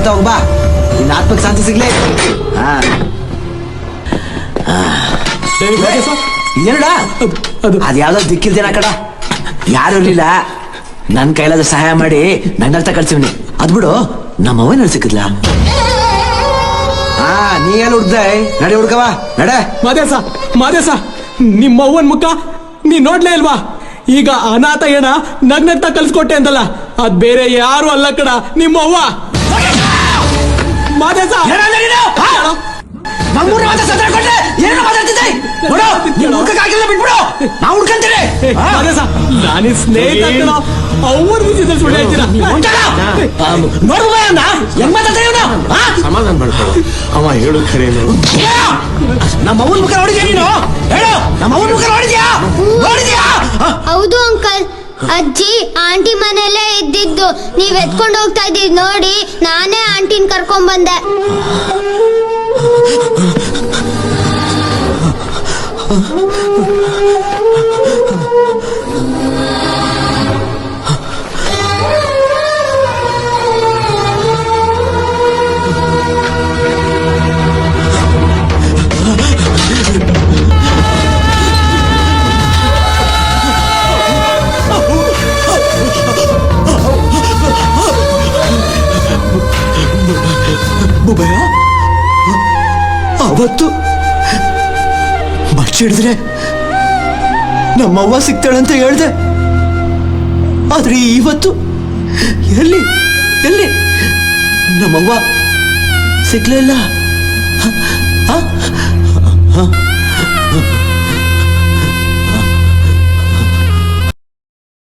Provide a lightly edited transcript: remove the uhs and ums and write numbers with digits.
ಅಂತ ಹೋಗ್ಬಾ, ನಿನ್ನ ಆತ್ಮಕ್ಕೆ ಶಾಂತಿ ಸಿಗ್ಲಿ. ಏನಡ ಅದ್ಯಾವ್ದೋ ದಿಕ್ಕಿಲ್ದೇನ ಕಡ, ಯಾರು ಇರ್ಲಿಲ್ಲ. ನನ್ ಕೈಲಾದ ಸಹಾಯ ಮಾಡಿ ನಂಗಲ್ತ ಕಳ್ಸಿವ್ನಿ. ಅದ್ ಬಿಡು, ನಮ್ಮ ಅವನಲ್ಲಿ ಸಿಕ್ಕಿದ್ಲ. ನೀ ಎಲ್ಲ ಹುಡ್ದೆ ನಡಿ, ಹುಡ್ಕವ ನಡೆ. ಮಾದೇಶ ನಿಮ್ಮ ಅವ್ವನ್ ಮುಖ ನೀ ನೋಡ್ಲೇ ಇಲ್ವಾ? ಈಗ ಅನಾಥ ಏನ ನಗ್ನಗ್ತ ಕಲ್ಸ್ಕೊಟ್ಟೆ ಅಂತಲ್ಲ, ಅದ್ ಬೇರೆ ಯಾರು ಅಲ್ಲ ಕಡ, ನಿಮ್ಮ ಅವ್ವ. ಮಾದೇಶ ನಾನೇ ಸ್ನೇಹಿತ ಅವ್ರ ವಿಷಯದ ಸುಳ್ಳು ಹೇಳ್ತೀರಾ? ಸಮಾಧಾನ ಮಾಡ್ಕೊಳ್ಳ, ಅವ ಹೇಳು ಖರೇನು. ನಮ್ಮ ಅವ್ವನ ಮುಖ ನೋಡಿದ್ಯಾ ನೀನು? ಹೇಳು, ನಮ್ಮ ಅವ್ವನ ಮುಖ ನೋಡಿದ್ಯಾ? ಹೌದು ಅಂಕಲ್, ಅಜ್ಜಿ ಆಂಟಿ ಮನೆಯಲ್ಲೇ ಇದ್ದಿದ್ದು. ನೀವ್ ಎತ್ಕೊಂಡು ಹೋಗ್ತಾ ಇದ್ದಿದ್ ನೋಡಿ ನಾನೇ ಆಂಟಿನ್ ಕರ್ಕೊಂಡ್ ಬಂದೆ. ಅವತ್ತು ಬಚ್ಚಿಡಿದ್ರೆ ನಮ್ಮವ್ವ ಸಿಗ್ತಾಳಂತ ಹೇಳ್ದೆ, ಆದ್ರೆ ಇವತ್ತು ಎಲ್ಲಿ ನಮ್ಮವ್ವ ಸಿಗ್ಲೇ ಇಲ್ಲ.